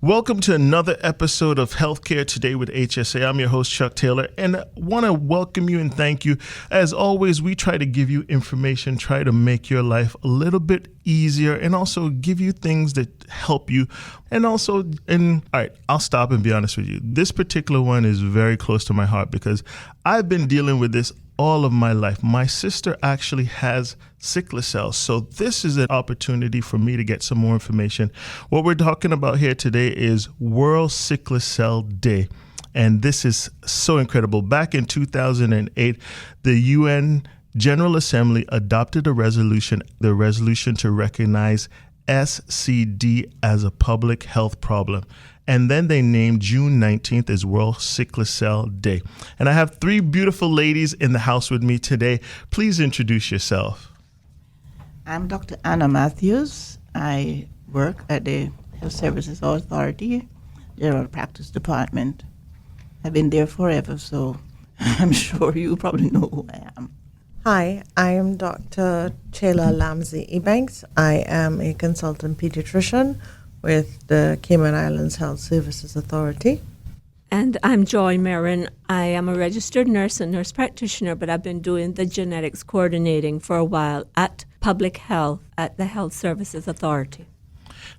Welcome to another episode of Healthcare Today with HSA. I'm your host, Chuck Taylor, and I want to welcome you and thank you. As always, we try to give you information, try to make your life a little bit easier, and also give you things that help you. All right, I'll stop and be honest with you. This particular one is very close to my heart because I've been dealing with this all of my life. My sister actually has sickle cell, so this is an opportunity for me to get some more information. What we're talking about here today is World Sickle Cell Day, and this is so incredible. Back in 2008, the UN General Assembly adopted a resolution, to recognize SCD as a public health problem. And then they named June 19th as World Sickle Cell Day. And I have three beautiful ladies in the house with me today. Please introduce yourself. I'm Dr. Anna Matthews. I work at the Health Services Authority, General Practice Department. I've been there forever, so I'm sure you probably know who I am. Hi, I am Dr. Chela Lamsee Ebanks. I am a consultant pediatrician with the Cayman Islands Health Services Authority. And I'm Joy Merren. I am a registered nurse and nurse practitioner, but I've been doing the genetics coordinating for a while at Public Health at the Health Services Authority.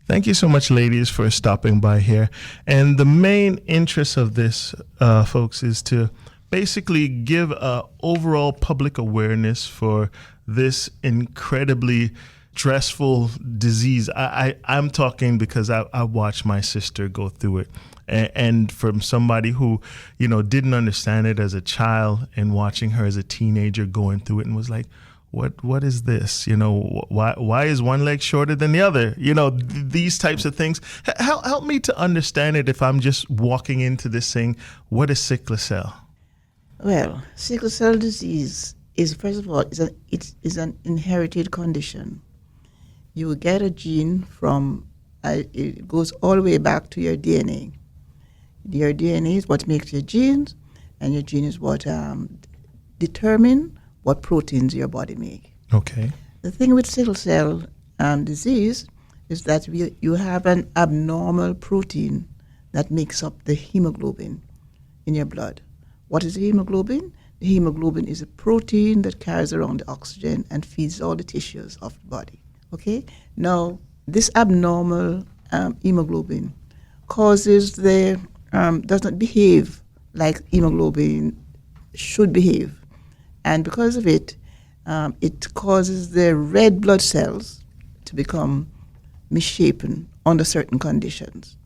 Thank you so much, ladies, for stopping by here. And the main interest of this, folks, is to basically give overall public awareness for this incredibly stressful disease. I'm talking because I watched my sister go through it. And from somebody who, didn't understand it as a child and watching her as a teenager going through it and was like, what is this? Why is one leg shorter than the other? These types of things. Help me to understand it if I'm just walking into this saying, what is sickle cell? Well, sickle cell disease is, first of all, it is an inherited condition. You get a gene from, it goes all the way back to your DNA. Your DNA is what makes your genes, and your gene is what determine what proteins your body make. Okay. The thing with sickle cell disease is that you have an abnormal protein that makes up the hemoglobin in your blood. What is the hemoglobin? The hemoglobin is a protein that carries around the oxygen and feeds all the tissues of the body. Okay? Now, this abnormal hemoglobin does not behave like hemoglobin should behave. And because of it, it causes the red blood cells to become misshapen under certain conditions.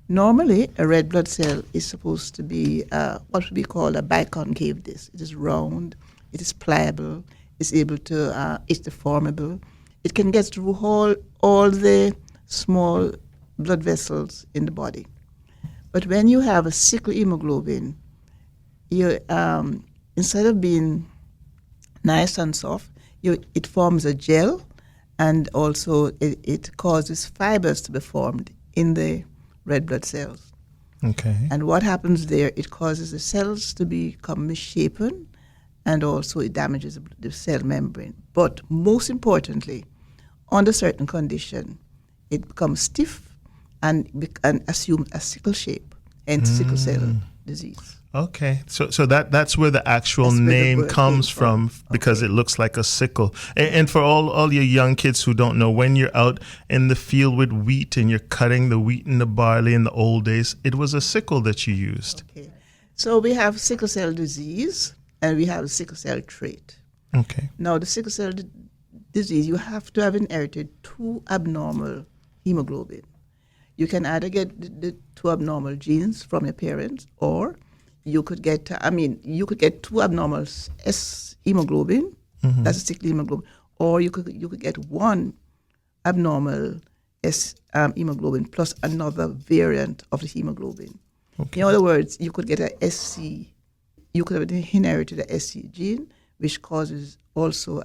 Normally, a red blood cell is supposed to be what we call a biconcave disc. It is round, it is pliable, it's deformable. It can get through all the small blood vessels in the body. But when you have a sickle hemoglobin, instead of being nice and soft, it forms a gel, and also it causes fibers to be formed in the red blood cells. Okay. And what happens there, it causes the cells to become misshapen, and also it damages the cell membrane. But most importantly, under certain condition, it becomes stiff and assumes a sickle shape, and sickle cell disease. Okay, so that's where the actual name comes from, because it looks like a sickle. And for all your young kids who don't know, when you're out in the field with wheat and you're cutting the wheat and the barley in the old days, it was a sickle that you used. Okay, so we have sickle cell disease and we have sickle cell trait. Okay. Now, the sickle cell disease, you have to have inherited two abnormal hemoglobin. You can either get the two abnormal genes from your parents, or you could get two abnormal S hemoglobin, that's a sickle hemoglobin, or you could get one abnormal S hemoglobin plus another variant of the hemoglobin. Okay. In other words, you could get a SC, you could have inherited a SC gene, which causes also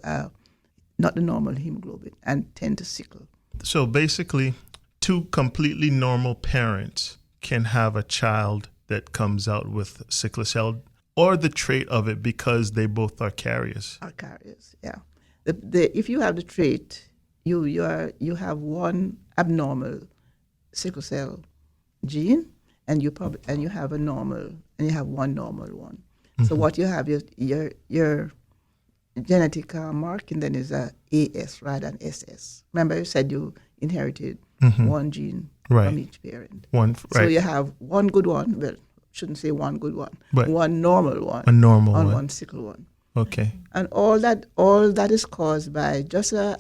not the normal hemoglobin and tend to sickle. So basically, two completely normal parents can have a child that comes out with sickle cell or the trait of it because they both are carriers. Are carriers, yeah. If you have the trait, you have one abnormal sickle cell gene, and you have a normal, and you have one normal one. So what you have, your genetic marking then is a AS rather than SS. Remember, you said you inherited one gene Right. from each parent. Right. So you have one good one. Well, shouldn't say one good one. Right. One normal one. A normal and one. one sickle one. Okay. And all that is caused by just a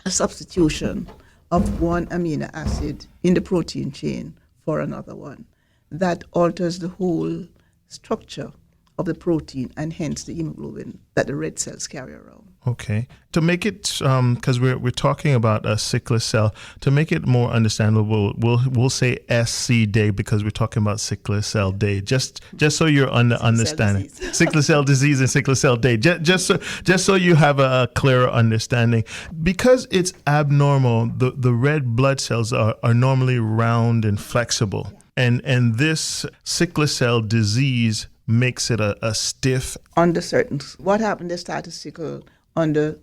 substitution of one amino acid in the protein chain for another one. That alters the whole structure of the protein and hence the hemoglobin that the red cells carry around. Okay. To make it, because we're talking about a sickle cell, to make it more understandable, we'll say SC Day because we're talking about sickle cell day. Just so you're understanding, sickle cell disease and sickle cell day. Just so you have a clearer understanding, because it's abnormal. The red blood cells are normally round and flexible, and this sickle cell disease makes it a stiff. Under certain, what happened? They start to sickle under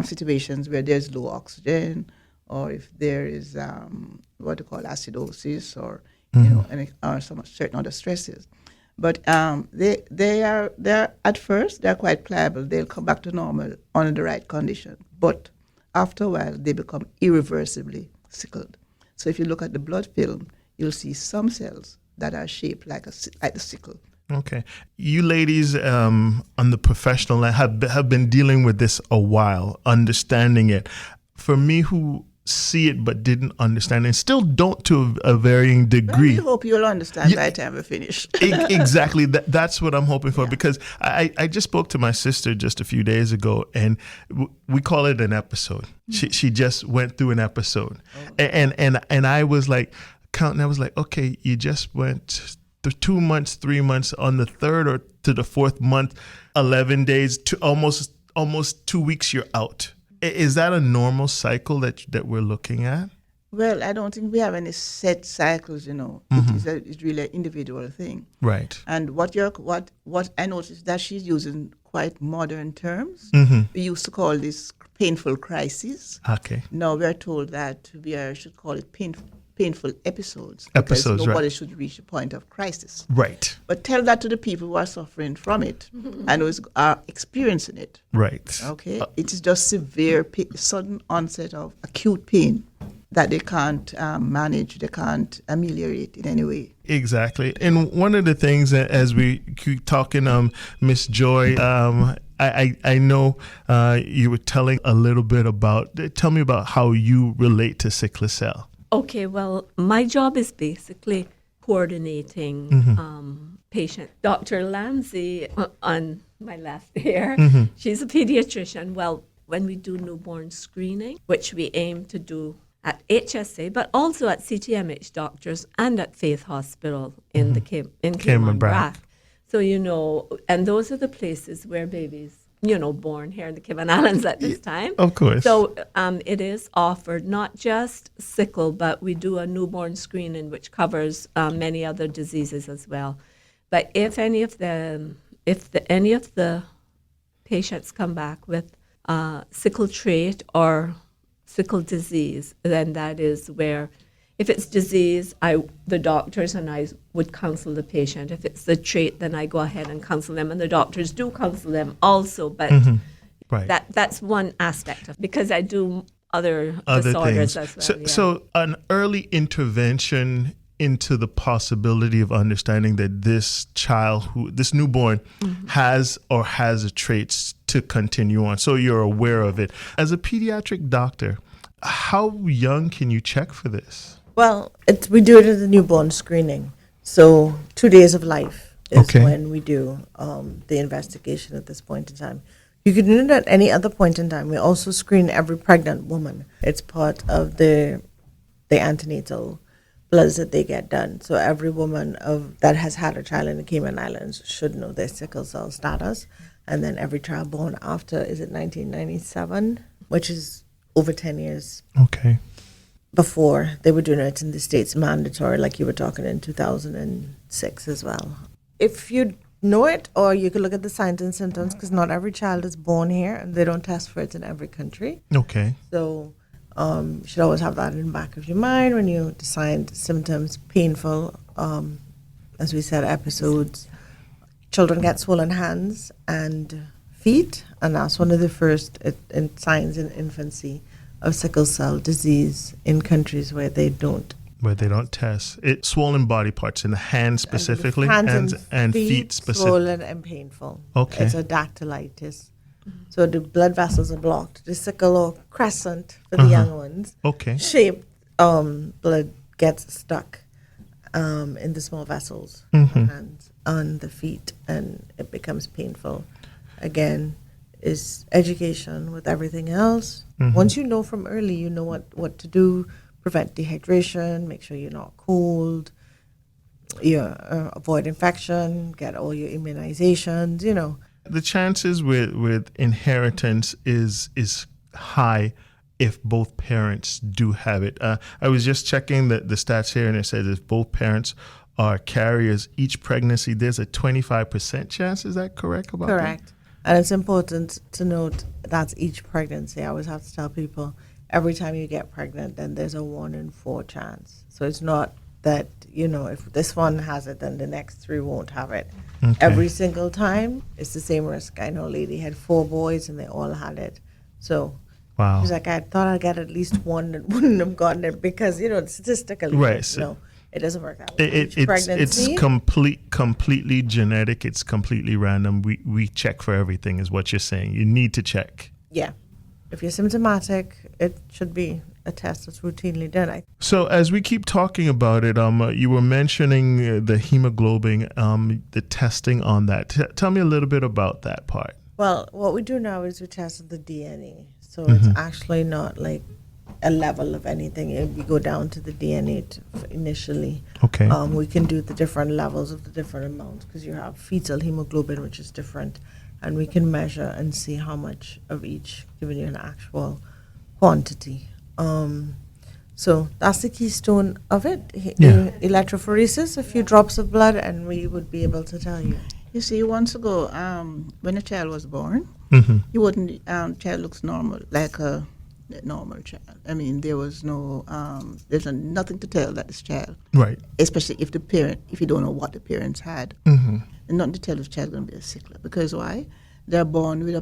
situations where there's low oxygen, or if there is what they call acidosis, or or some certain other stresses. But they are at first they're quite pliable. They'll come back to normal under the right condition. But after a while, they become irreversibly sickled. So if you look at the blood film, you'll see some cells that are shaped like the sickle. Okay. You ladies on the professional line have been dealing with this a while, understanding it. For me who see it but didn't understand it, and still don't to a varying degree. Well, we hope you'll understand by the time we finish. Exactly. That's what I'm hoping for, because I just spoke to my sister just a few days ago, and we call it an episode. She just went through an episode. And I was like, counting, I was like, okay, you just went 2 months, 3 months, on the third or to the fourth month, 11 days to almost 2 weeks, you're out. Is that a normal cycle that we're looking at? Well, I don't think we have any set cycles, It's really an individual thing. Right. And what I noticed that she's using quite modern terms. We used to call this painful crisis. Okay. Now we're told that we should call it painful episodes. Episodes, because nobody right. should reach a point of crisis. Right. But tell that to the people who are suffering from it and who are experiencing it. Right. Okay? It is just severe, sudden onset of acute pain that they can't manage, they can't ameliorate in any way. Exactly. And one of the things that, as we keep talking, Miss Joy, I know you were telling a little bit tell me about how you relate to sickle cell. Okay, well, my job is basically coordinating patient. Dr. Lamsee on my left here, she's a pediatrician. Well, when we do newborn screening, which we aim to do at HSA, but also at CTMH doctors and at Faith Hospital in Cayman-Brac. So, and those are the places where babies, born here in the Cayman Islands at this time. Of course. So it is offered not just sickle, but we do a newborn screening, which covers many other diseases as well. But if any of the patients come back with sickle trait or sickle disease, then that is where, if it's disease, the doctors and I would counsel the patient. If it's the trait, then I go ahead and counsel them, and the doctors do counsel them also. But right. that's one aspect of, because I do other disorders things as well. So an early intervention into the possibility of understanding that this newborn has a trait to continue on, so you're aware of it. As a pediatric doctor, how young can you check for this? Well, we do it as a newborn screening. So 2 days of life is when we do the investigation at this point in time. You can do it at any other point in time. We also screen every pregnant woman. It's part of the antenatal bloods that they get done. So every woman that has had a child in the Cayman Islands should know their sickle cell status. And then every child born after, 1997, which is over 10 years. Okay. Before, they were doing it in the States mandatory, like you were talking in 2006 as well. If you know it, or you could look at the signs and symptoms, because not every child is born here, and they don't test for it in every country. Okay. So You should always have that in the back of your mind when you decide symptoms, painful, as we said, episodes. Children get swollen hands and feet, and that's one of the first signs in infancy of sickle cell disease in countries where they don't test. It's swollen body parts in the hands specifically, hands and feet specifically. Swollen and painful. Okay. It's a dactylitis. So the blood vessels are blocked. The sickle or crescent for the young ones. Okay. Shaped blood gets stuck in the small vessels on the hands, on the feet, and it becomes painful. Again, is education with everything else. Once you know from early, you know what to do. Prevent dehydration, make sure you're not cold, avoid infection, get all your immunizations, The chances with inheritance is high if both parents do have it. I was just checking the stats here, and it says if both parents are carriers each pregnancy, there's a 25% chance. Is that correct about Correct. that? And it's important to note that's each pregnancy. I always have to tell people, every time you get pregnant, then there's a 1 in 4 chance. So it's not that, if this one has it, then the next 3 won't have it. Okay. Every single time, it's the same risk. I know a lady had 4 boys, and they all had it. So Wow. she's like, I thought I'd get at least one that wouldn't have gotten it because, statistically, Right, so it doesn't work that way. It's completely genetic. It's completely random. We check for everything, is what you're saying. You need to check. Yeah. If you're symptomatic, it should be a test that's routinely done. So as we keep talking about it, you were mentioning the hemoglobin, the testing on that. Tell me a little bit about that part. Well, what we do now is we test the DNA. So it's actually not like a level of anything. We go down to the DNA initially. Okay. We can do the different levels of the different amounts because you have fetal hemoglobin, which is different. And we can measure and see how much of each, giving you an actual quantity. So that's the keystone of it. Electrophoresis, a few drops of blood, and we would be able to tell you. You see, once ago, when a child was born, you wouldn't. Child looks normal, like a normal child. I mean, there was no, there's nothing to tell that this child. Right. Especially if if you don't know what the parents had, and nothing to tell if the child going to be a sickler. Because why? They're born with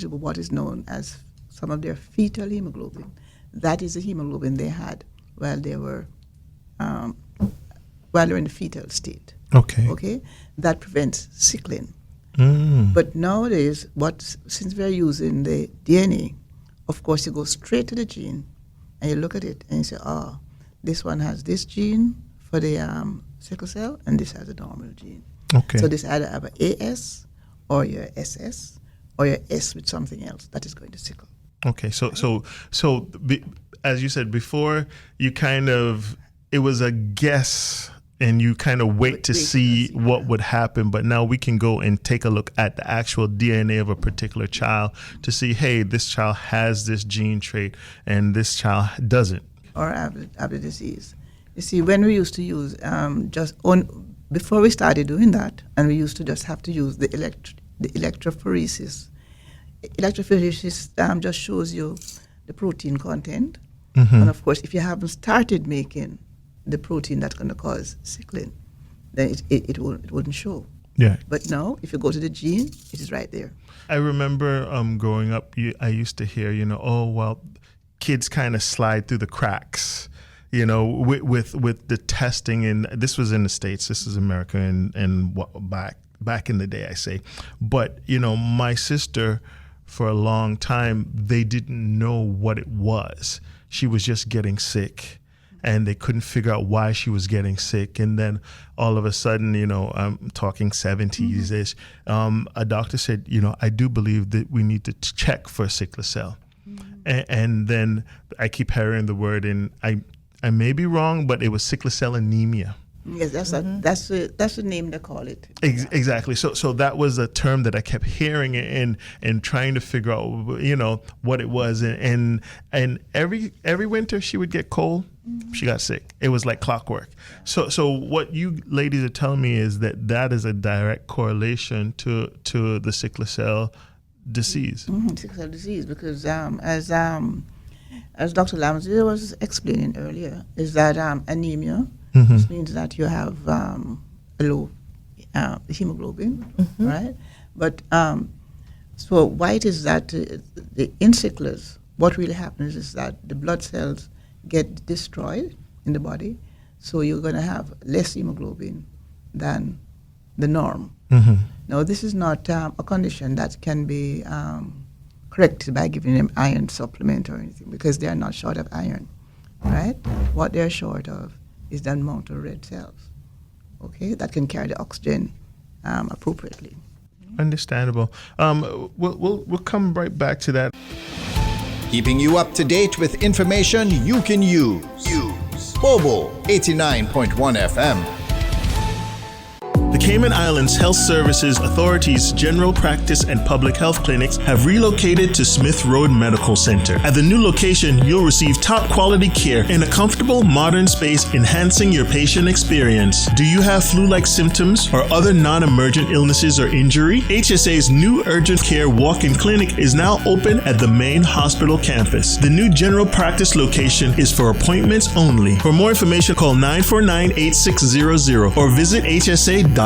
what is known as some of their fetal hemoglobin. That is the hemoglobin they had while they were in the fetal state. Okay. That prevents sickling. But nowadays, since we're using the DNA, of course, you go straight to the gene and you look at it and you say, this one has this gene for the sickle cell, and this has a normal gene. Okay. So this either have an AS or your SS or your S with something else that is going to sickle. Okay. So as you said before, it was a guess. And you kind of wait to see what would happen. But now we can go and take a look at the actual DNA of a particular child to see, hey, this child has this gene trait and this child doesn't. Or have the disease. You see, when we used to use before we started doing that, and we used to just have to use the electrophoresis. Electrophoresis just shows you the protein content. And of course, if you haven't started making the protein that's going to cause sickling, then it wouldn't show. Yeah. But now, if you go to the gene, it is right there. I remember growing up, I used to hear, kids kind of slide through the cracks, with the testing. And this was in the States, this is America, and back in the day, I say. But, my sister, for a long time, they didn't know what it was. She was just getting sick. And they couldn't figure out why she was getting sick. And then all of a sudden, I'm talking 70s-ish, a doctor said, I do believe that we need to check for sickle cell. And then I keep hearing the word, and I may be wrong, but it was sickle cell anemia. Yes, that's the name they call it. Exactly. So that was a term that I kept hearing and trying to figure out, what it was. And every winter she would get cold. She got sick. It was like clockwork. So what you ladies are telling me is that is a direct correlation to the sickle cell disease. Sickle cell disease, because as Dr. Lamsee was explaining earlier, is that anemia, which means that you have a low hemoglobin, right? But so why it is that in sicklers, what really happens is that the blood cells get destroyed in the body, so you're going to have less hemoglobin than the norm. Now, this is not a condition that can be corrected by giving them iron supplement or anything, because they are not short of iron, right? What they're short of is the amount of red cells, okay, that can carry the oxygen appropriately. Understandable. We'll come right back to that. Keeping you up to date with information you can use. Bobo 89.1 FM. The Cayman Islands Health Services Authority's general practice and public health clinics have relocated to Smith Road Medical Center. At the new location, you'll receive top quality care in a comfortable, modern space, enhancing your patient experience. Do you have flu-like symptoms or other non-emergent illnesses or injury? HSA's new urgent care walk-in clinic is now open at the main hospital campus. The new general practice location is for appointments only. For more information, call 949-8600 or visit hsa.ky.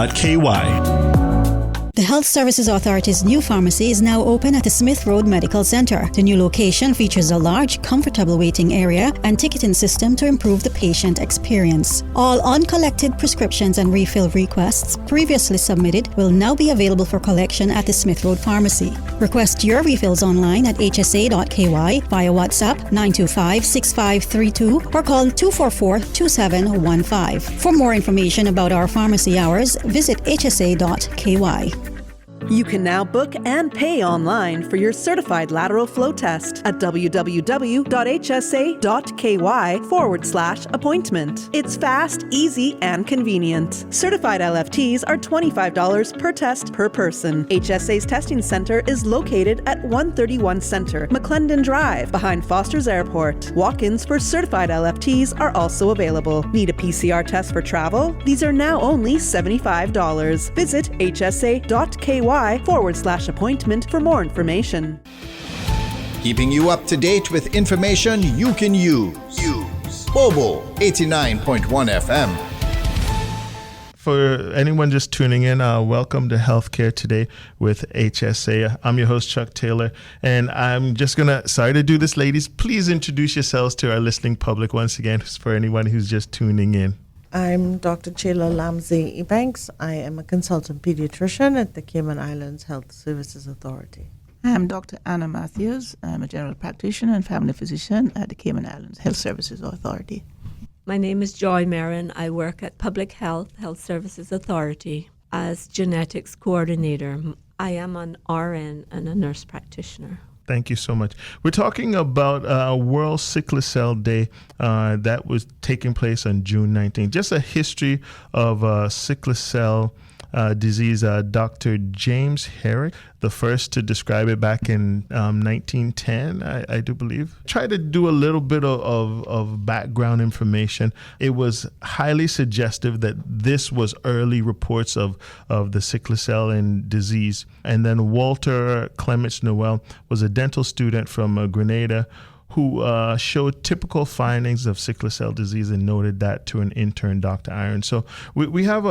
The Health Services Authority's new pharmacy is now open at the Smith Road Medical Center. The new location features a large, comfortable waiting area and ticketing system to improve the patient experience. All uncollected prescriptions and refill requests previously submitted will now be available for collection at the Smith Road Pharmacy. Request your refills online at hsa.ky via WhatsApp 925-6532 or call 244-2715. For more information about our pharmacy hours, visit hsa.ky. You can now book and pay online for your certified lateral flow test at www.hsa.ky/appointment. It's fast, easy, and convenient. Certified LFTs are $25 per test per person. HSA's testing center is located at 131 Center, McClendon Drive, behind Foster's Airport. Walk-ins for certified LFTs are also available. Need a PCR test for travel? These are now only $75. Visit hsa.ky/appointment for more information. Keeping you up to date with information you can use. Bobo 89.1 FM. For anyone just tuning in, welcome to Healthcare Today with HSA. I'm your host, Chuck Taylor, and I'm just sorry to do this, ladies. Please introduce yourselves to our listening public once again for anyone who's just tuning in. I'm Dr. Chela Lamsee Ebanks. I am a consultant pediatrician at the Cayman Islands Health Services Authority. I'm Dr. Anna Matthews. I'm a general practitioner and family physician at the Cayman Islands Health Services Authority. My name is Joy Merren. I work at Public Health Services Authority as genetics coordinator. I am an RN and a nurse practitioner. Thank you so much. We're talking about World Sickle Cell Day that was taking place on June 19th. Just a history of sickle cell disease. Dr. James Herrick, the first to describe it back in 1910, I do believe. Try to do a little bit of background information. It was highly suggestive that this was early reports of the sickle cell and disease. And then Walter Clements Noel was a dental student from Grenada who showed typical findings of sickle cell disease and noted that to an intern, Dr. Iron. So we have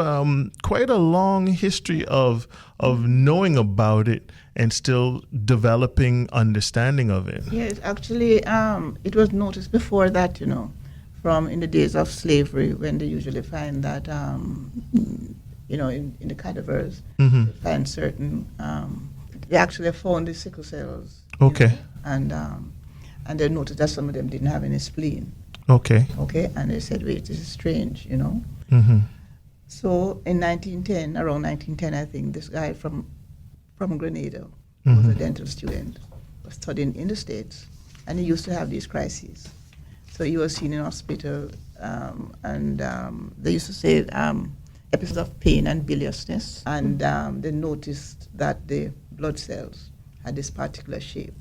quite a long history of knowing about it and still developing understanding of it. Yes, actually, it was noticed before that, from in the days of slavery, when they usually find that, in the cadavers, they find certain, they actually found the sickle cells. Okay. And they noticed that some of them didn't have any spleen. Okay. Okay, and they said, wait, this is strange, So in around 1910, I think, this guy from Grenada, who was a dental student, was studying in the States, and he used to have these crises. So he was seen in hospital, and they used to say episodes of pain and biliousness, and they noticed that the blood cells had this particular shape.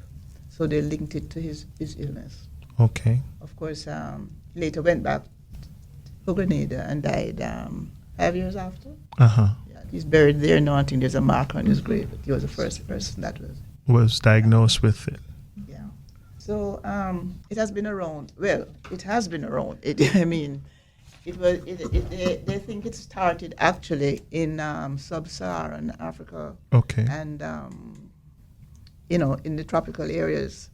So they linked it to his illness. Okay. Of course, later went back to Grenada and died 5 years after. Uh-huh. Yeah, he's buried there now. I think there's a mark on his grave. He was the first person that was. was diagnosed with it? Yeah. So it has been around. Well, it has been around. I mean, they think it started actually in sub-Saharan Africa. Okay. And in the tropical areas.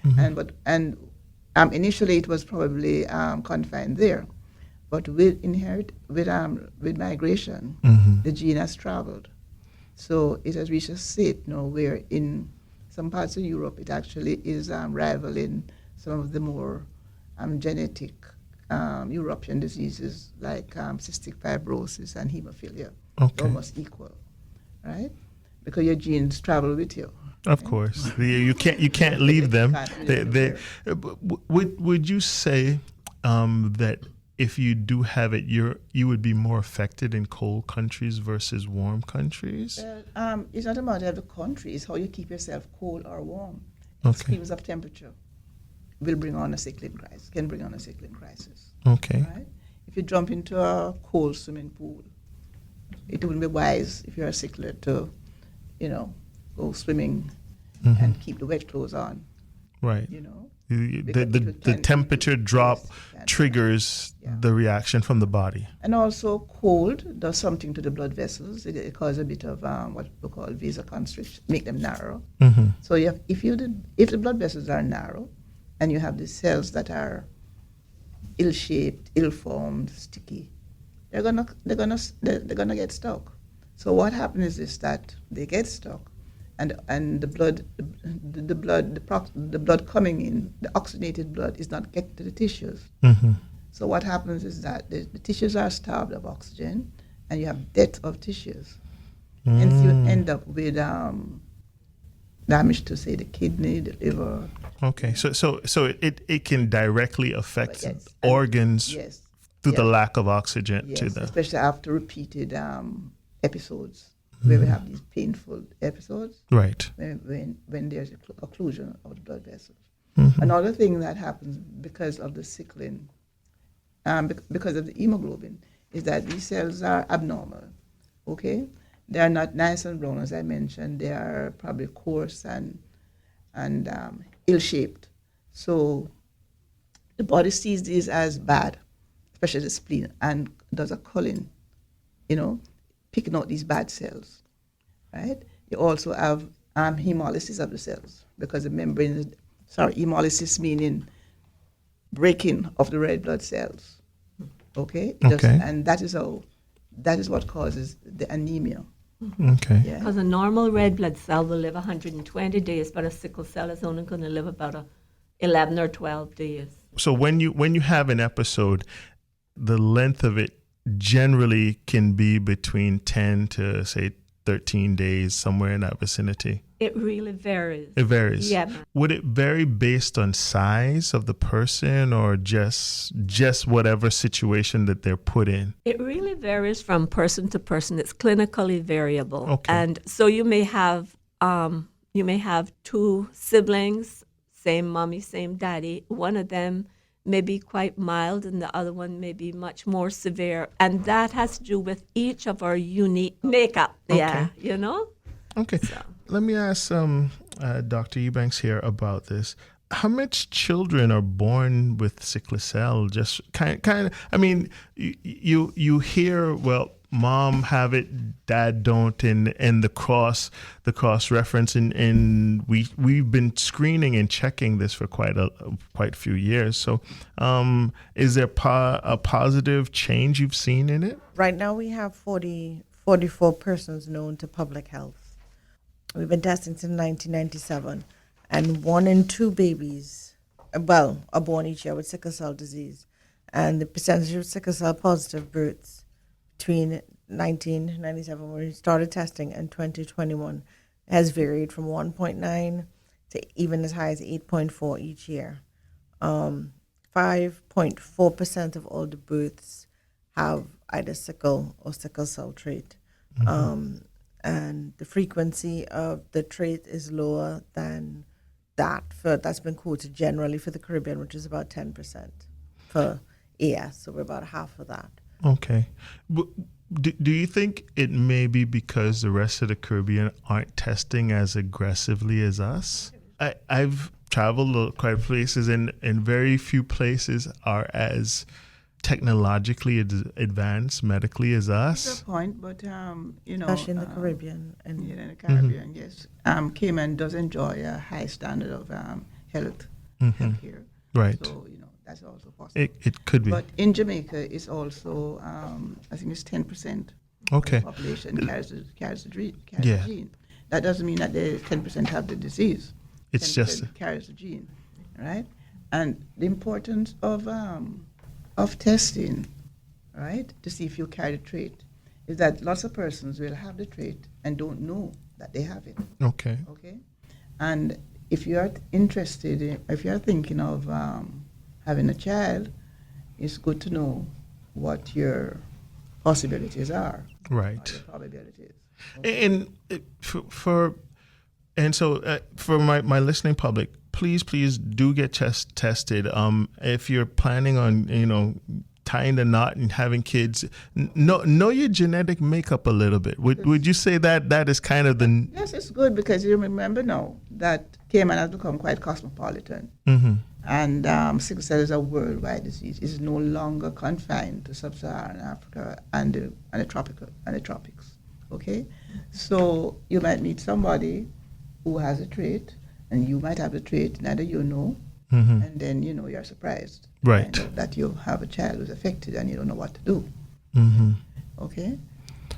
Mm-hmm. Initially it was probably confined there, but with migration, Mm-hmm. the gene has traveled. So it has reached a state now where in some parts of Europe it actually is rivaling some of the more genetic European diseases like cystic fibrosis and hemophilia. Okay. Almost equal, right? Because your genes travel with you. Of course, you can't leave them. Would you say that if you do have it, you would be more affected in cold countries versus warm countries? It's not a matter of the country; it's how you keep yourself cold or warm. Okay. Extremes of temperature will bring on a sickling crisis. Can bring on a sickling crisis. Okay. Right? If you jump into a cold swimming pool, it wouldn't be wise if you're a sickler to, go swimming and keep the wet clothes on. Right. The The temperature drop triggers the reaction from the body. And also cold does something to the blood vessels. It causes a bit of what we call vasoconstriction, make them narrow. Mm-hmm. So if the blood vessels are narrow and you have these cells that are ill-shaped, ill-formed, sticky, they're gonna get stuck. So what happens is that they get stuck, and the blood coming in, the oxygenated blood, is not getting to the tissues. Mm-hmm. So what happens is that the tissues are starved of oxygen, and you have death of tissues. Hence you end up with damage to, say, the kidney, the liver. Okay, so it can directly affect organs through the lack of occlusion to them. Especially after repeated episodes where we have these painful episodes. Right. When there's occlusion of the blood vessels. Mm-hmm. Another thing that happens because of the sickling, because of the hemoglobin, is that these cells are abnormal. Okay, they are not nice and brown, as I mentioned. They are probably coarse and ill-shaped. So the body sees these as bad, especially the spleen, and does a culling, picking out these bad cells, right? You also have hemolysis of the cells because the membrane, hemolysis meaning breaking of the red blood cells, okay? And that is what causes the anemia. Okay. Yeah. Because a normal red blood cell will live 120 days, but a sickle cell is only going to live about 11 or 12 days. So when you have an episode, the length of it generally can be between 10 to, say, 13 days, somewhere in that vicinity. It really varies. It varies. Yeah. Would it vary based on size of the person or just whatever situation that they're put in? It really varies from person to person. It's clinically variable. Okay. And so you may have two siblings, same mommy, same daddy. One of them may be quite mild and the other one may be much more severe. And that has to do with each of our unique makeup. Okay. Yeah, Okay. So. Let me ask Dr. Ebanks here about this. How much children are born with sickle cell? Just kind of. I mean, you hear, well, mom have it, dad don't, and the cross reference, and we've been screening and checking this for quite a few years. So, is there a positive change you've seen in it? Right now we have 44 persons known to public health. We've been testing since 1997, and 1 in 2 babies, are born each year with sickle cell disease. And the percentage of sickle cell positive births between 1997, when we started testing, and 2021 has varied from 1.9 to even as high as 8.4 each year. 5.4% of all the births have either sickle or sickle cell trait. Mm-hmm. And the frequency of the trait is lower than that's been quoted generally for the Caribbean, which is about 10% for AS, so we're about half of that. Okay. Do you think it may be because the rest of the Caribbean aren't testing as aggressively as us? I've traveled quite places, and very few places are as technologically advanced medically as us. That's a point, but Especially in the Caribbean. And in the Caribbean, yes. Cayman does enjoy a high standard of health care. Right. So, that's also possible. It could be. But in Jamaica, it's also, I think it's 10% Okay. of the population carries the gene. That doesn't mean that the 10% have the disease. It's 10% just carries the gene, right? And the importance of testing, right, to see if you carry the trait, is that lots of persons will have the trait and don't know that they have it. okay. Okay, and if you are interested, if you are thinking of having a child, it's good to know what your possibilities are. Right. Or your probabilities. And for my listening public, please do get tested. If you're planning on tying the knot and having kids, know your genetic makeup a little bit. Would you say that is kind of the Yes, it's good because you remember now that Cayman has become quite cosmopolitan, and sickle cell is a worldwide disease. It's no longer confined to sub-Saharan Africa and the tropics. Okay, so you might meet somebody who has a trait, and you might have the trait, neither you know, and then you're surprised, right, that you have a child who's affected and you don't know what to do. Okay,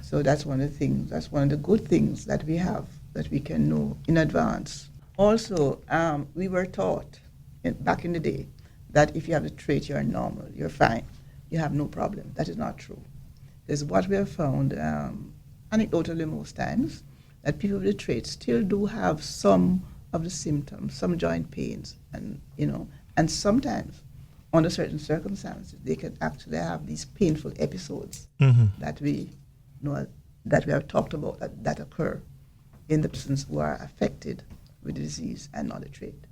so that's one of the things. That's one of the good things that we have, that we can know in advance. Also, we were taught back in the day that if you have the trait, you're normal, you're fine, you have no problem. That is not true. Because what we have found, anecdotally most times, that people with the trait still do have some of the symptoms, some joint pains, and sometimes under certain circumstances they can actually have these painful episodes that we have talked about that occur in the persons who are affected with the disease and not the trait.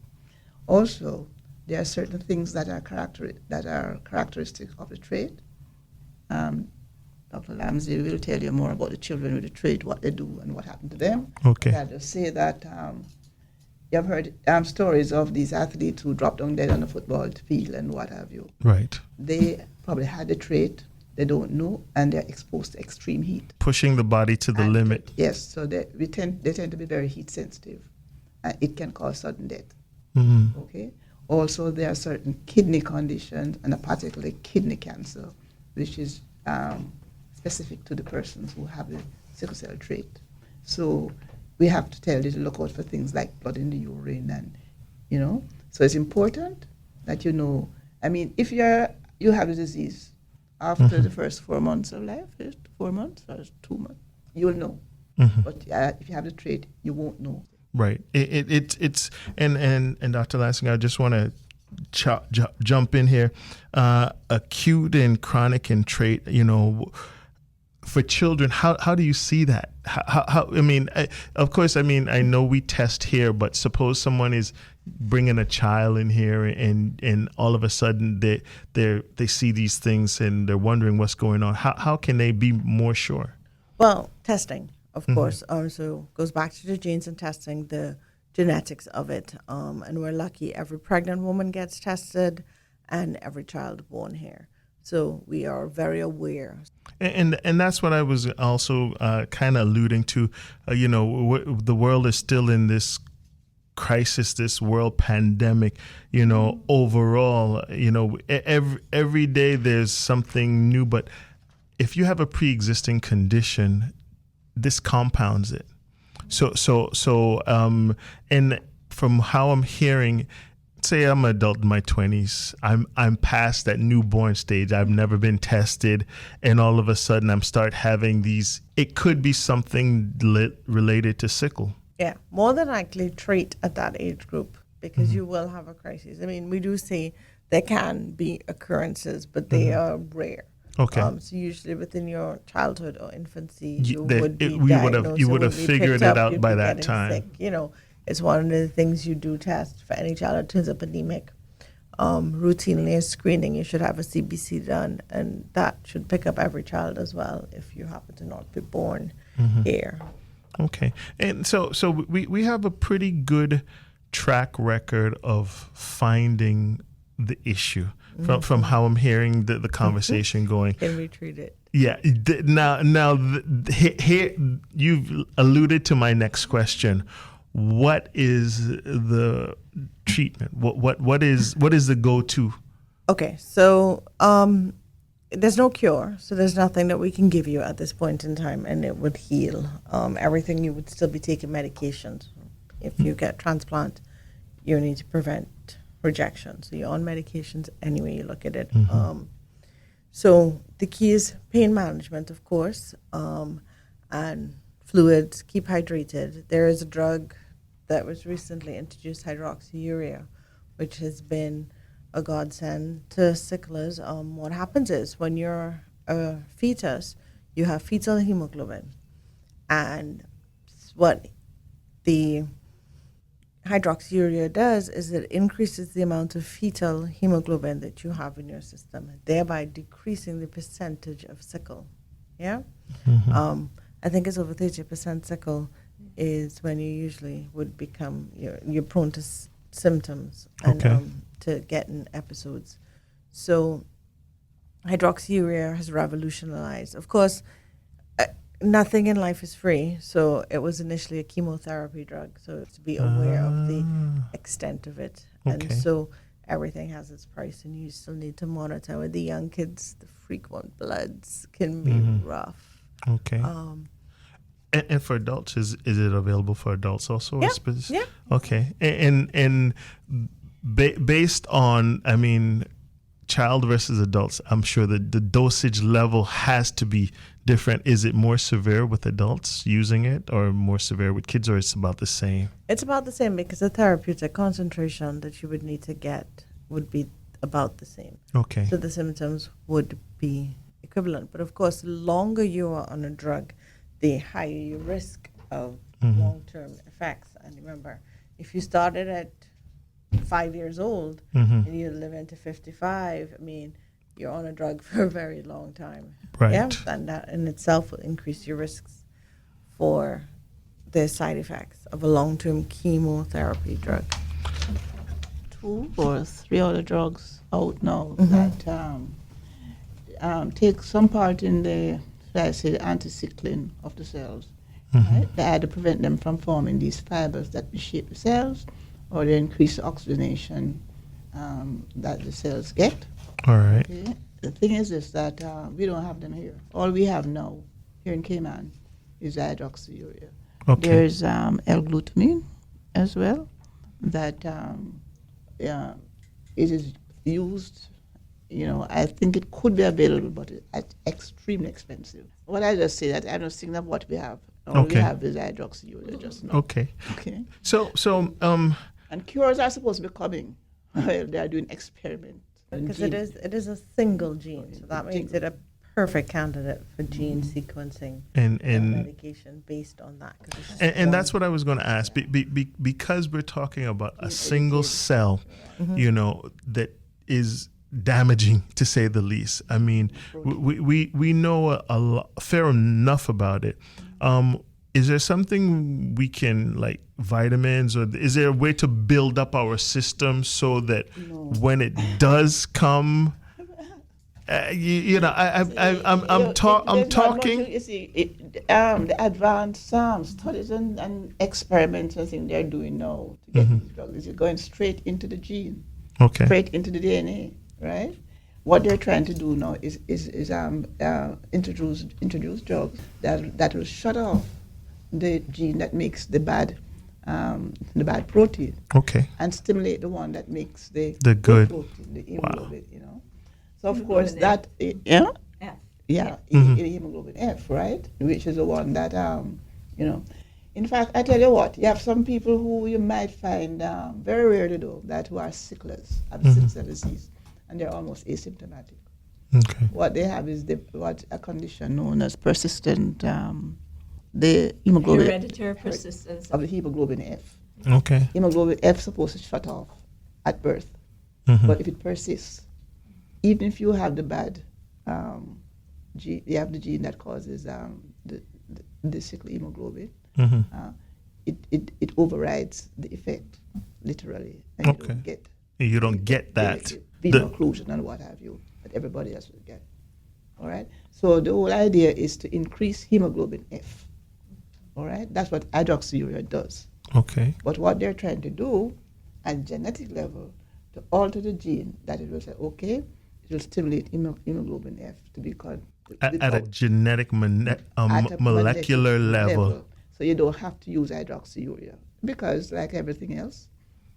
Also, there are certain things that are characteristic of the trait. Dr. Lamsee will tell you more about the children with the trait, what they do and what happened to them. Okay. I'll just say that you have heard stories of these athletes who dropped down dead on the football field and what have you. Right. They probably had the trait, they don't know, and they're exposed to extreme heat. Pushing the body to the limit. Yes, so they tend to be very heat sensitive. It can cause sudden death. Okay. Also, there are certain kidney conditions, and particularly kidney cancer, which is specific to the persons who have the sickle cell trait. So we have to tell you to look out for things like blood in the urine, and so it's important that if you have the disease after the first 4 months of life, 4 months or 2 months, you'll know. But if you have the trait, you won't know. Right. It's and Dr. Lansing, I just want to jump in here. Acute and chronic and trait, for children, how do you see that? How of course, I know we test here, but suppose someone is bringing a child in here and all of a sudden they see these things and they're wondering what's going on. How can they be more sure? Well, testing, of course. So goes back to the genes and testing, the genetics of it. And we're lucky every pregnant woman gets tested and every child born here. So we are very aware. And that's what I was also kind of alluding to. The world is still in this crisis, this world pandemic. Overall, every day there's something new. But if you have a pre-existing condition, this compounds it. So and from how I'm hearing, say I'm an adult in my 20s, I'm past that newborn stage. I've never been tested, and all of a sudden I'm start having these. It could be something related to sickle. Yeah, more than likely trait at that age group, because you will have a crisis. We do say there can be occurrences, but they are rare. Okay. So usually within your childhood or infancy, you would have figured it out by that time. Sick. It's one of the things you do test for any child that turns up anemic. routinely a screening, you should have a CBC done, and that should pick up every child as well if you happen to not be born here. Okay. And so we have a pretty good track record of finding the issue from how I'm hearing the conversation going. Can we treat it? Yeah. Here you've alluded to my next question. What is the treatment? What is the go-to? Okay, so there's no cure, so there's nothing that we can give you at this point in time, and it would heal. Everything, you would still be taking medications. If you get transplant, you need to prevent rejection. So you're on medications anyway you look at it. So the key is pain management, of course, and fluids, keep hydrated. There is a drug that was recently introduced, hydroxyurea, which has been a godsend to sicklers. What happens is when you're a fetus, you have fetal hemoglobin. And what the hydroxyurea does is it increases the amount of fetal hemoglobin that you have in your system, thereby decreasing the percentage of sickle. Yeah? I think it's over 30% sickle is when you usually would become, you're prone to symptoms and to getting episodes. So hydroxyurea has revolutionized. Of course, nothing in life is free, so it was initially a chemotherapy drug, so to be aware of the extent of it. And so everything has its price, and you still need to monitor. With the young kids, the frequent bloods can be rough. Okay. And for adults, is it available for adults also? Yeah. Yeah. Okay. And based on, I mean, child versus adults, I'm sure that the dosage level has to be different. Is it more severe with adults using it, or more severe with kids, or it's about the same? It's about the same, because the therapeutic concentration that you would need to get would be about the same. Okay. So the symptoms would be equivalent. But of course, the longer you are on a drug, the higher your risk of long-term effects. And remember, if you started at 5 years old and you live into 55, I mean, you're on a drug for a very long time. Right. Yeah, and that in itself will increase your risks for the side effects of a long-term chemotherapy drug. 2 or 3 other drugs out now that take some part in the, I say, anti-sickling of the cells. Right? They either prevent them from forming these fibers that reshape the cells, or they increase the oxygenation that the cells get. All right. Okay? The thing is this, that we don't have them here. All we have now here in Cayman is hydroxyurea. Okay. There's L-glutamine as well that it is used. You know, I think it could be available, but it's extremely expensive. What I just say that I don't think that what we have. All we have is hydroxyurea just now. Okay. Okay. So And cures are supposed to be coming. They are doing experiments. Because it is a single gene, so that makes it a perfect candidate for gene sequencing and medication based on that. And that's what I was going to ask, because we're talking about a single cell, you know, that is damaging, to say the least. I mean, we know a fair enough about it. Is there something we can, like vitamins, or is there a way to build up our system so that when it does come, I'm talking. You see, the advanced studies and experiments and things they're doing now to get these drugs is going straight into the gene, straight into the DNA, right? What they're trying to do now is introduce drugs that will shut off the gene that makes the bad protein, and stimulate the one that makes the good protein, the hemoglobin. You know, so of course that hemoglobin F, right, which is the one that you know. In fact, I tell you what, you have some people who you might find very rarely though, that who are sicklers, have sickle cell disease, and they're almost asymptomatic. Okay. What they have is a condition known as persistent the hemoglobin Hereditary persistence of the hemoglobin F. Okay. Hemoglobin F is supposed to shut off at birth. But if it persists, even if you have the bad gene, you have the gene that causes the sickle hemoglobin, it overrides the effect, literally, and you don't get that venous occlusion and what have you that everybody else will get. All right. So the whole idea is to increase hemoglobin F. All right. That's what hydroxyurea does. Okay. But what they're trying to do at genetic level to alter the gene that it will say, okay, it will stimulate hemoglobin F to be called at a genetic molecular level. So you don't have to use hydroxyurea because, like everything else,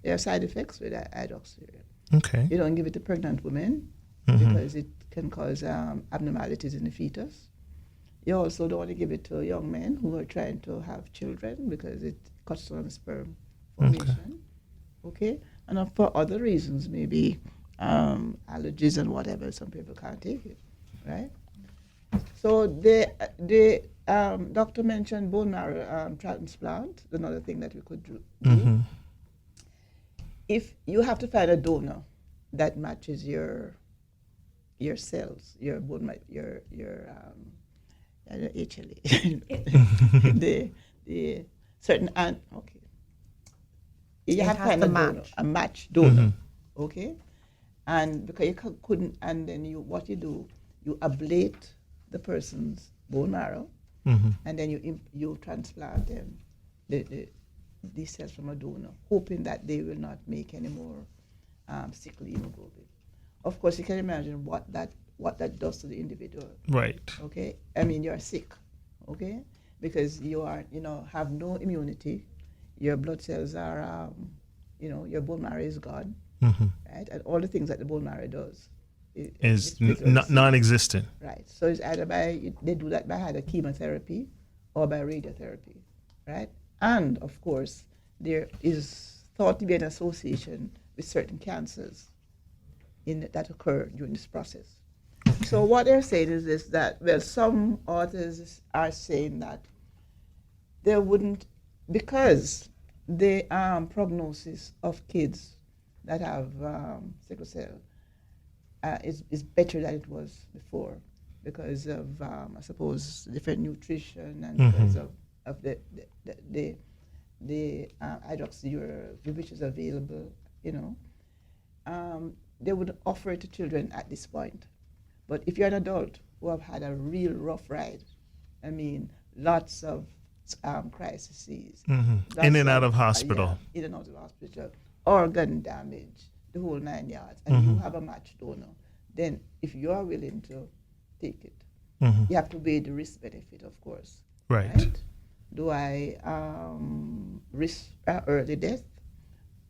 there are side effects with hydroxyurea. Okay. You don't give it to pregnant women because it can cause abnormalities in the fetus. You also don't want to give it to young men who are trying to have children because it cuts down sperm formation. Okay? And for other reasons, maybe allergies and whatever, some people can't take it, right? So the doctor mentioned bone marrow transplant, another thing that we could do. If you have to find a donor that matches your cells, your bone, your HLA, the certain okay. You have to find a match donor, okay, and because you couldn't, and then what you do, you ablate the person's bone marrow, and then you transplant them these cells from a donor, hoping that they will not make any more sickle hemoglobin. Of course, you can imagine what that does to the individual. Right. Okay. I mean, you're sick. Okay, because you are have no immunity. Your blood cells are your bone marrow is gone. Right, and all the things that the bone marrow does is non-existent. Right. So it's either they do that by either chemotherapy or by radiotherapy, right? And of course, there is thought to be an association with certain cancers that occur during this process. Okay. So what they're saying is this, that, well, some authors are saying that there wouldn't, because the prognosis of kids that have sickle cell is better than it was before because of, I suppose, different nutrition and because of the hydroxyurea which is available, they would offer it to children at this point. But if you're an adult who have had a real rough ride, I mean, lots of crises, in and out of hospital, in and out of hospital, organ damage, the whole 9 yards, and you have a match donor, then if you are willing to take it, you have to weigh the risk benefit, of course. Right. Do I risk early death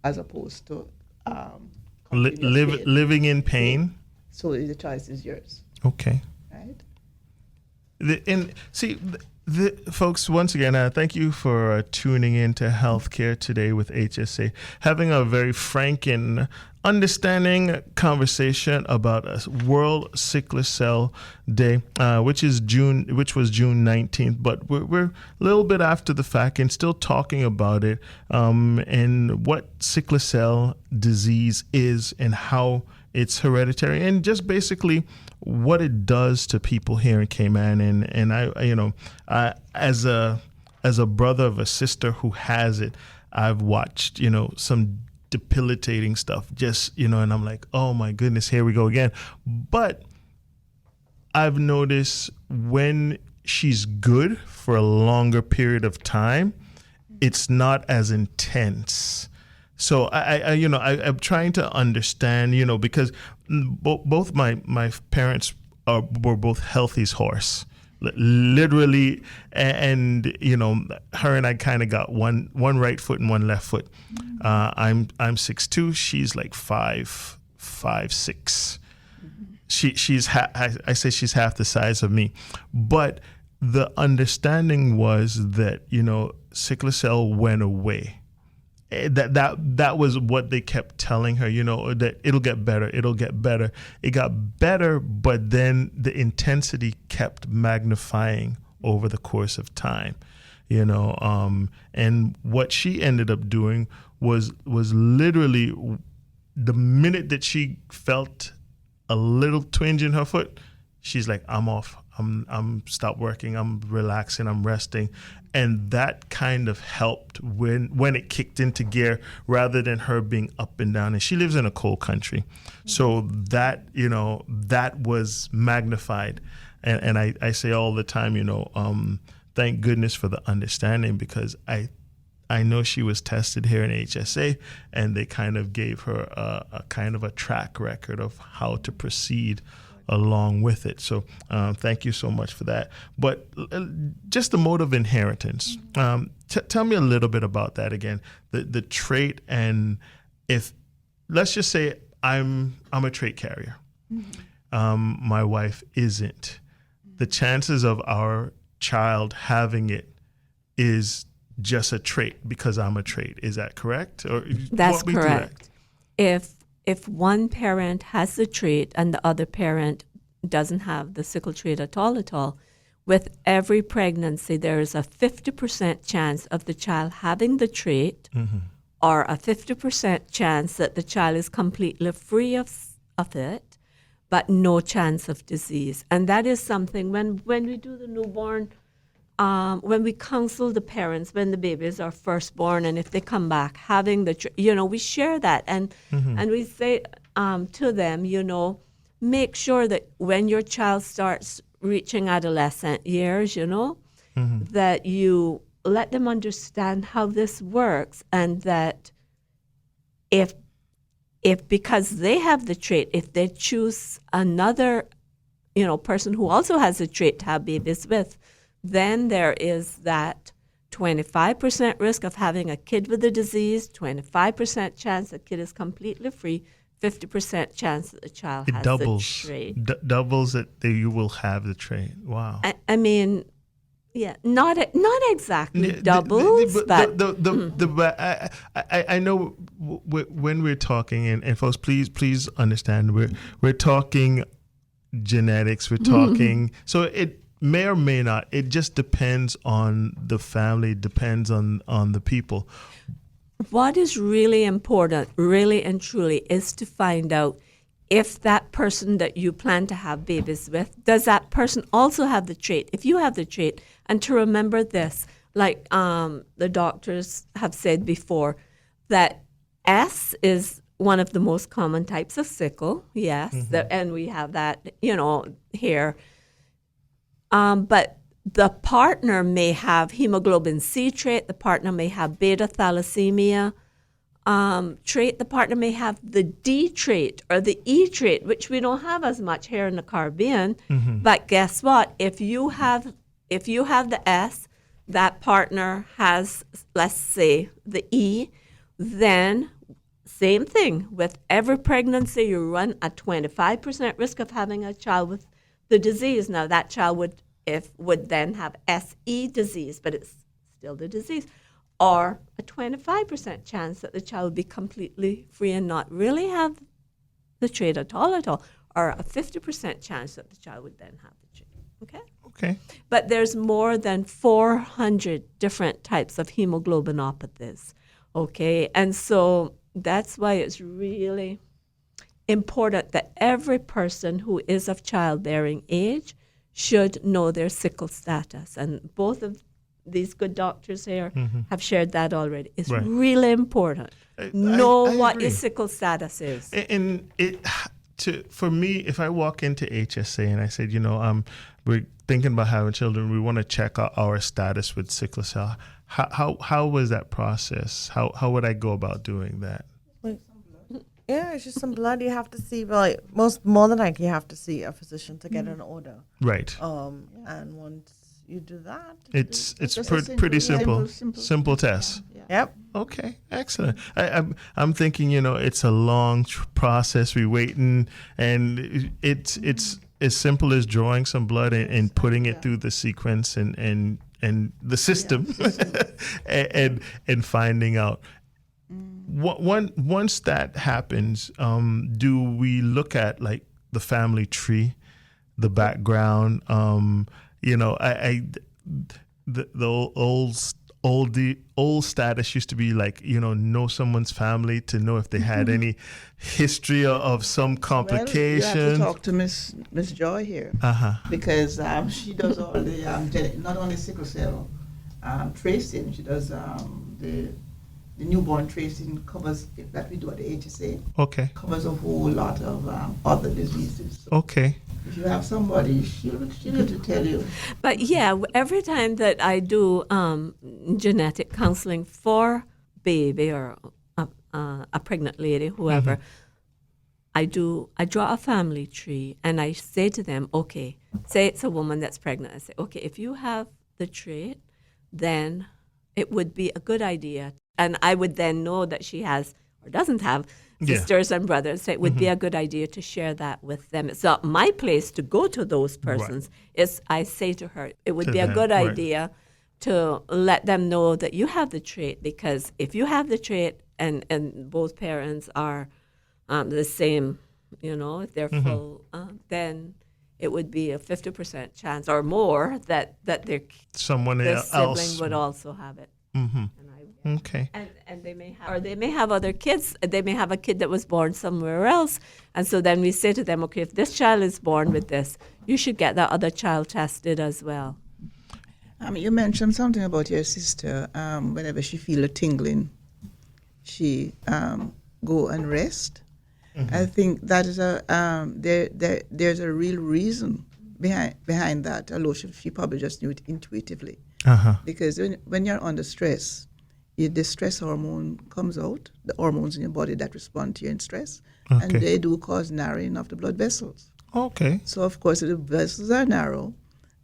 as opposed to living in pain? So the choice is yours. Okay. Right. Folks, once again, thank you for tuning in to Healthcare Today with HSA, having a very frank and understanding conversation about World Sickle Cell Day, which was June 19th, but we're a little bit after the fact and still talking about it, and what sickle cell disease is and how it's hereditary, and just basically what it does to people here in Cayman. And I as a brother of a sister who has it, I've watched some debilitating stuff, just and I'm like, oh my goodness, here we go again. But I've noticed when she's good for a longer period of time, it's not as intense. So I'm trying to understand, because both my parents were both healthy as horse, literally, and her and I kind of got one right foot and one left foot. I'm 6'2", she's like 5'6". I say she's half the size of me, but the understanding was that sickle cell went away. That was what they kept telling her, that it'll get better. It got better, but then the intensity kept magnifying over the course of time, and what she ended up doing was literally the minute that she felt a little twinge in her foot, she's like, I'm off. I'm stop working. I'm relaxing. I'm resting. And that kind of helped when it kicked into gear, rather than her being up and down. And she lives in a cold country. So that, that was magnified. And I say all the time, thank goodness for the understanding, because I know she was tested here in HSA, and they kind of gave her a kind of a track record of how to proceed along with it. So thank you so much for that. But just the mode of inheritance. Tell me a little bit about that again, the trait. And if, let's just say I'm a trait carrier, my wife isn't, the chances of our child having it is just a trait because I'm a trait. Is that correct? Or that's correct. If one parent has the trait and the other parent doesn't have the sickle trait at all, with every pregnancy there is a 50% chance of the child having the trait, or a 50% chance that the child is completely free of it, but no chance of disease. And that is something when we do the newborn, when we counsel the parents when the babies are first born, and if they come back having the, we share that, and we say to them, make sure that when your child starts reaching adolescent years, that you let them understand how this works, and that if because they have the trait, if they choose another, person who also has the trait to have babies with, then there is that 25% risk of having a kid with the disease, 25% chance the kid is completely free, 50% chance that the child has the trait. Doubles that you will have the trait. Wow. I mean, yeah, not exactly doubles, but I know when we're talking, and folks, please understand, we're talking genetics, we're talking, so it may or may not. It just depends on the family, depends on the people. What is really important, really and truly, is to find out if that person that you plan to have babies with, does that person also have the trait? If you have the trait, and to remember this, like the doctors have said before, that S is one of the most common types of sickle, yes, and we have that, here. But the partner may have hemoglobin C trait, the partner may have beta thalassemia trait, the partner may have the D trait or the E trait, which we don't have as much here in the Caribbean. But guess what? If you have the S, that partner has, let's say, the E, then same thing. With every pregnancy, you run a 25% risk of having a child with the disease. Now, that child would then have SE disease, but it's still the disease, or a 25% chance that the child would be completely free and not really have the trait at all, or a 50% chance that the child would then have the trait. Okay. But there's more than 400 different types of hemoglobinopathies. Okay, and so that's why it's really important that every person who is of childbearing age should know their sickle status. And both of these good doctors here have shared that already. It's really important. Know what your sickle status is. And for me, if I walk into HSA and I said, we're thinking about having children, we want to check out our status with sickle cell, how was that process? How would I go about doing that? Yeah, it's just some blood you have to see. Well, more than likely you have to see a physician to get an order. Right. And once you do that, it's pretty simple. Simple test. Yeah. Yep. Okay, excellent. I'm thinking, it's a long process. We're waiting, and it's as simple as drawing some blood and putting it through the sequence and the system, and finding out. Once that happens, do we look at like the family tree, the background? The old status used to be like, know someone's family to know if they had any history of some complications. Well, you have to talk to Miss Joy here, because she does all the not only sickle cell tracing. She does the newborn tracing covers that we do at the HSA. Okay. Covers a whole lot of other diseases. So okay. if you have somebody, she'll to tell you. But yeah, every time that I do genetic counseling for baby or a pregnant lady, whoever, I draw a family tree and I say to them, okay, say it's a woman that's pregnant. I say, okay, if you have the trait, then it would be a good idea. And I would then know that she has or doesn't have sisters and brothers. So it would be a good idea to share that with them. It's not my place to go to those persons. It's I say to her, it would be a good idea to let them know that you have the trait, because if you have the trait and both parents are the same, if they're full, then it would be a 50% chance or more that their sibling would also have it. Okay. And they may have other kids. They may have a kid that was born somewhere else, and so then we say to them, okay, if this child is born with this, you should get that other child tested as well. You mentioned something about your sister. Whenever she feel a tingling, she go and rest. I think that is there's a real reason behind that. Although she probably just knew it intuitively, because when you're under stress, the stress hormone comes out, the hormones in your body that respond to your stress, and they do cause narrowing of the blood vessels. Okay. So, of course, if the vessels are narrow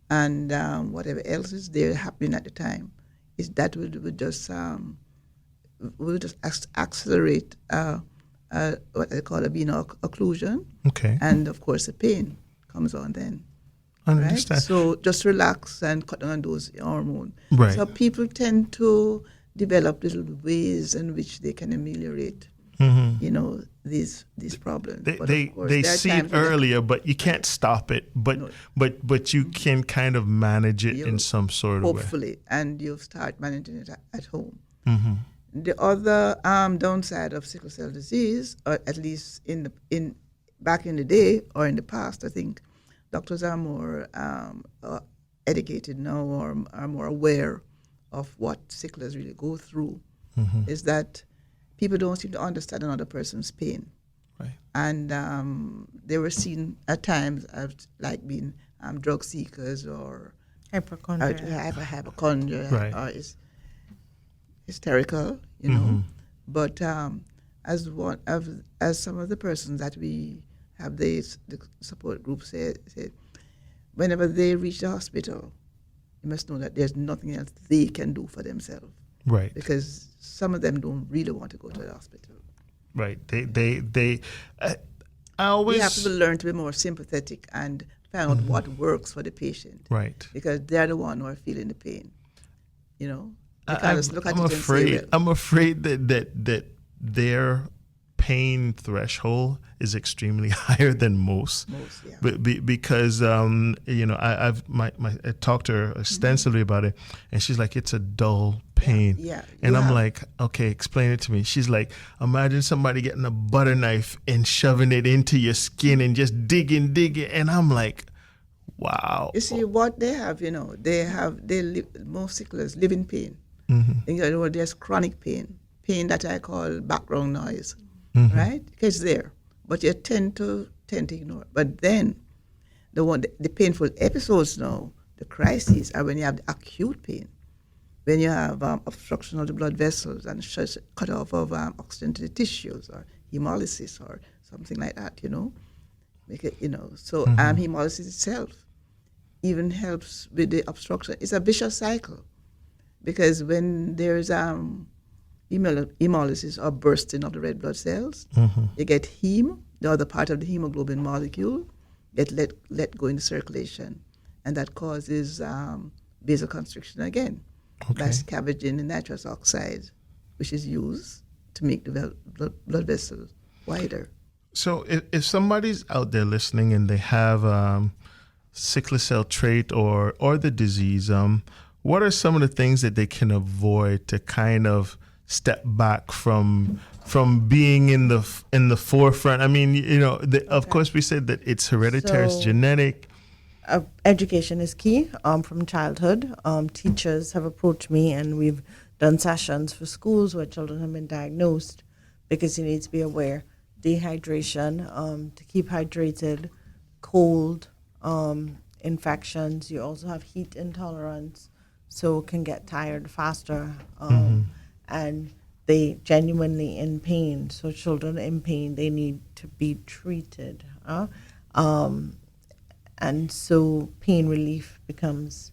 and whatever else is there happening at the time, that would just accelerate what they call a venous occlusion. Okay. And, of course, the pain comes on then. I understand. Right? So just relax and cut down on those hormones. Right. So people tend to develop little ways in which they can ameliorate, these problems. They see it earlier, but you can't stop it. But you can kind of manage it in some sort of way. Hopefully, and you'll start managing it at home. The other downside of sickle cell disease, or at least back in the day or in the past, I think doctors are more educated now, or are more aware of what sicklers really go through, is that people don't seem to understand another person's pain. Right. And they were seen at times as like being drug seekers or hypochondria, or is hysterical, But as some of the persons that we have, the support group said, whenever they reach the hospital, you must know that there's nothing else they can do for themselves. Right. Because some of them don't really want to go to the hospital. Right. I always... We have to learn to be more sympathetic and find out what works for the patient. Right. Because they're the one who are feeling the pain. I'm afraid that their pain threshold is extremely higher than most. Because I talked to her extensively about it, and she's like, it's a dull pain. And I'm like, okay, explain it to me. She's like, imagine somebody getting a butter knife and shoving it into your skin and just digging, and I'm like, wow. You see what they have, most sicklers live in pain. There's chronic pain that I call background noise. Right? It's there, but you tend to ignore it. But then, the painful episodes now, the crises, are when you have the acute pain, when you have obstruction of the blood vessels and cut off of oxygen to the tissues, or hemolysis, or something like that. So hemolysis itself even helps with the obstruction. It's a vicious cycle, because when there's hemolysis or bursting of the red blood cells, you get heme, the other part of the hemoglobin molecule, get let go into circulation, and that causes vasoconstriction again by scavenging the nitrous oxide, which is used to make the blood vessels wider. So if somebody's out there listening and they have sickle cell trait or the disease, what are some of the things that they can avoid to kind of step back from being in the forefront? I mean, of course we said that it's hereditary, it's genetic. Education is key from childhood. Teachers have approached me, and we've done sessions for schools where children have been diagnosed, because you need to be aware. Dehydration, to keep hydrated, cold, infections. You also have heat intolerance, so can get tired faster. And they genuinely in pain. So children in pain, they need to be treated. And so pain relief becomes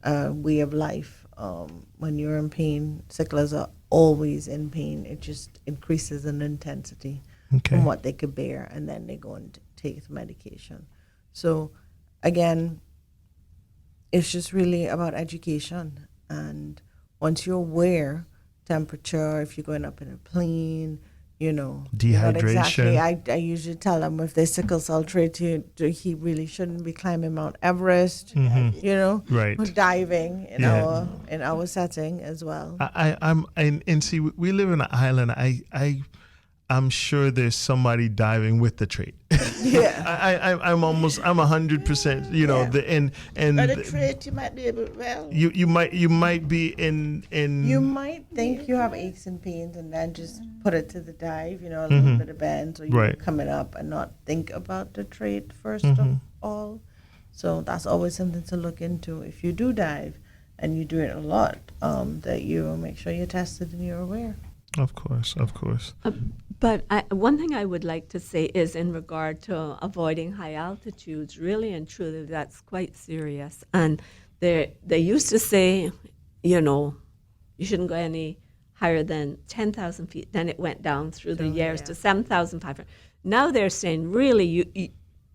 a way of life. When you're in pain, sicklers are always in pain. It just increases in intensity from what they could bear, and then they go and take the medication. So again, it's just really about education. And once you're aware, temperature, if you're going up in a plane, dehydration. I usually tell them if they sickle cell trait, he really shouldn't be climbing Mount Everest, right, or diving in our setting as well. See, we live in an island. I'm sure there's somebody diving with the trait. Yeah. I'm 100%. The trait you might be able. Well, you might be in. You might think you have aches and pains, and then just put it to the dive. A little bit of bends, or you're coming up, and not think about the trait first of all. So that's always something to look into. If you do dive, and you do it a lot, that you make sure you're tested and you're aware. Of course. But one thing I would like to say is in regard to avoiding high altitudes, really and truly, that's quite serious. And they used to say, you shouldn't go any higher than 10,000 feet. Then it went down through the years to 7,500. Now they're saying, really, you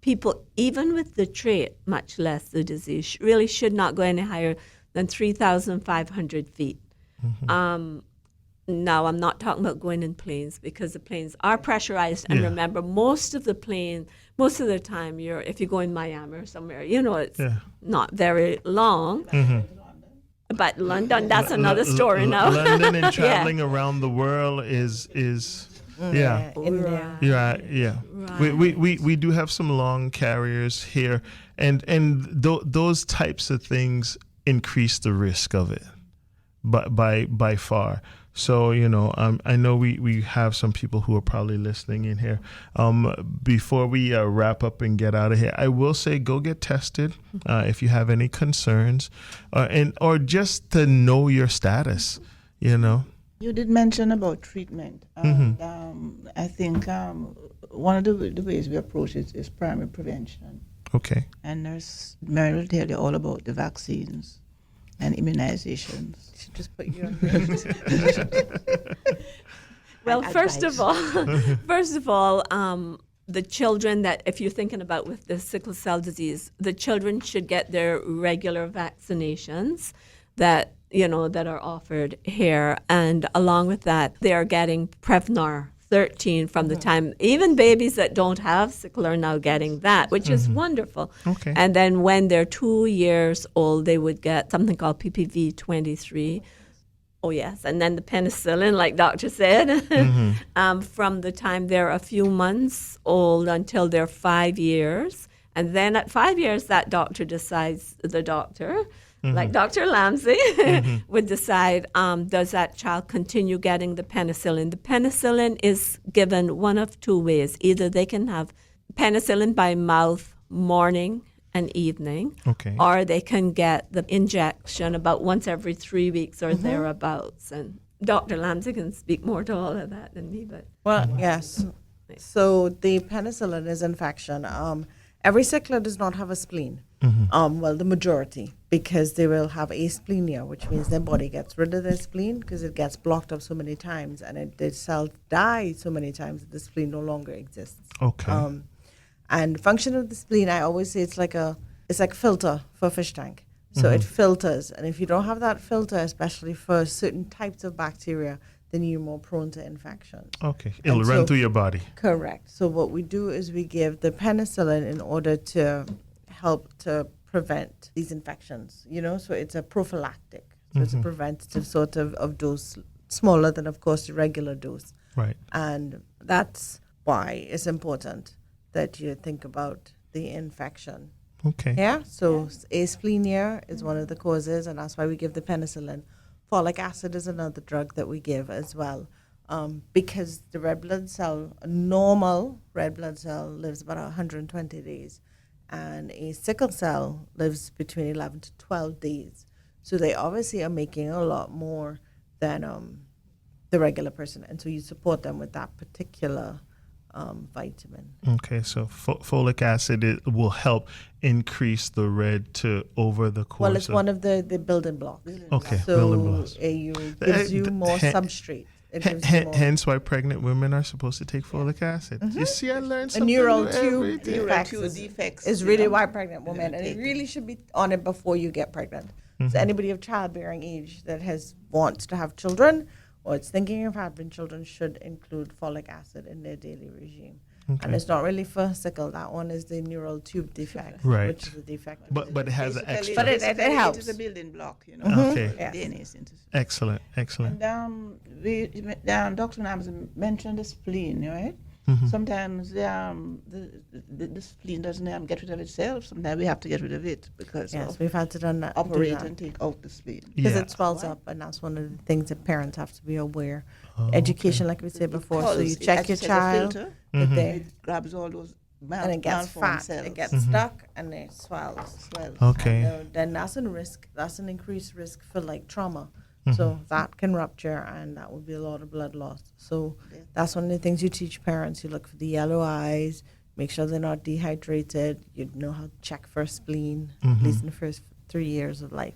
people, even with the trait, much less the disease, really should not go any higher than 3,500 feet. Now, I'm not talking about going in planes, because the planes are pressurized. And remember, most of the time, if you go in Miami or somewhere, it's not very long. But London, that's another story now. London and traveling around the world is India. Right. We do have some long carriers here, and those types of things increase the risk of it, but by far. So, I know we have some people who are probably listening in here. Before we wrap up and get out of here, I will say go get tested if you have any concerns, or just to know your status, You did mention about treatment. I think one of the ways we approach it is primary prevention. Okay. And Merren will tell you all about the vaccines and immunizations. Should just put you on Well, first of all, the children that, if you're thinking about with the sickle cell disease, the children should get their regular vaccinations that are offered here, and along with that, they are getting Prevnar 13 from the time, even babies that don't have sickle are now getting that, which is wonderful. Okay. And then when they're 2 years old, they would get something called PPV 23. Oh, yes. And then the penicillin, like Doctor said, from the time they're a few months old until they're 5 years. And then at 5 years, that doctor decides, like Dr. Lamsee, would decide, does that child continue getting the penicillin? The penicillin is given one of two ways. Either they can have penicillin by mouth morning and evening, or they can get the injection about once every 3 weeks or thereabouts. And Dr. Lamsee can speak more to all of that than me. But yes. So the penicillin is infection. Every sickler does not have a spleen. The majority, because they will have asplenia, which means their body gets rid of their spleen because it gets blocked up so many times, and the cells die so many times that the spleen no longer exists. Okay. And function of the spleen, I always say it's like a filter for a fish tank. So it filters, and if you don't have that filter, especially for certain types of bacteria, then you're more prone to infection. Okay, it'll run through your body. Correct. So what we do is we give the penicillin in order to help to prevent these infections, so it's a prophylactic. So it's a preventative sort of dose, smaller than, of course, the regular dose. Right. And that's why it's important that you think about the infection. Okay. Yeah, so asplenia is one of the causes, and that's why we give the penicillin. Folic acid is another drug that we give as well, because the red blood cell, a normal red blood cell, lives about 120 days, and a sickle cell lives between 11 to 12 days. So they obviously are making a lot more than the regular person, and so you support them with that particular vitamin. Okay, so folic acid will help increase the red to over the course. Well, it's one of the building blocks. Okay, so building blocks. It gives you more substrate. It gives you more. Hence why pregnant women are supposed to take folic acid. You see, I learned A something neural new tube every day. defects is really why pregnant women, and it really should be on it before you get pregnant. So anybody of childbearing age that wants to have children or is thinking of having children should include folic acid in their daily regime. Okay. And it's not really for sickle. That one is the neural tube defect, Right. which is a defect. But it has an extra. But it helps. It is a building block, Okay. Yes. DNA synthesis. Excellent. And Dr. Lamsee mentioned the spleen, right? Sometimes the spleen doesn't get rid of itself. Sometimes we have to get rid of it because we've had to do operate that. and take out the spleen. Because Yeah. it swells up, and that's one of the things that parents have to be aware. Education, like we said before, so you check your child, that they, It grabs all those and it gets malformed fat, cells. it gets stuck, and it swells. Okay. And, then that's a risk. That's an increased risk for trauma. So that can rupture, and that would be a lot of blood loss. So that's one of the things you teach parents. You look for the yellow eyes, make sure they're not dehydrated. You know how to check for a spleen, at least in the first 3 years of life.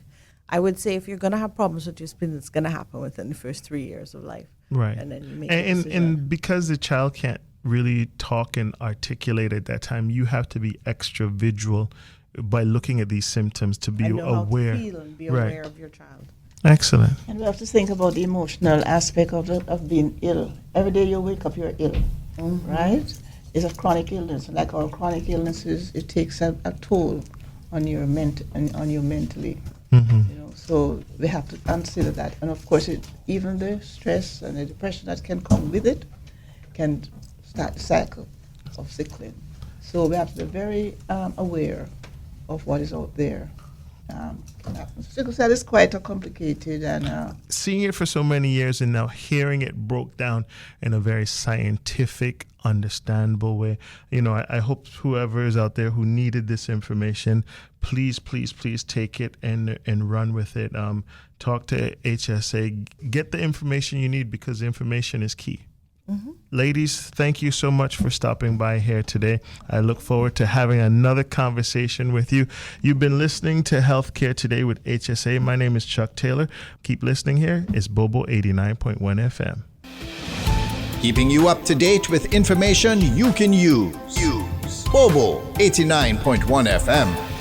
I would say if you're going to have problems with your spleen, it's going to happen within the first 3 years of life. Right. And then you make and because the child can't really talk and articulate at that time, you have to be extra vigilant by looking at these symptoms to be aware. How to feel and be aware of your child. Excellent. And we have to think about the emotional aspect of being ill. Every day you wake up, you're ill, right? It's a chronic illness. Like all chronic illnesses, it takes a toll on you mentally. So we have to consider that. And of course, even the stress and the depression that can come with it can start the cycle of sickling. So we have to be very aware of what is out there. Sickle cell is quite a complicated and seeing it for so many years and now hearing it broke down in a very scientific, understandable way. I hope whoever is out there who needed this information, please take it and run with it. Talk to HSA, get the information you need because the information is key. Ladies, thank you so much for stopping by here today. I look forward to having another conversation with you. You've been listening to Healthcare Today with HSA. My name is Chuck Taylor. Keep listening here. It's Bobo 89.1 FM. Keeping you up to date with information you can use. Bobo 89.1 FM.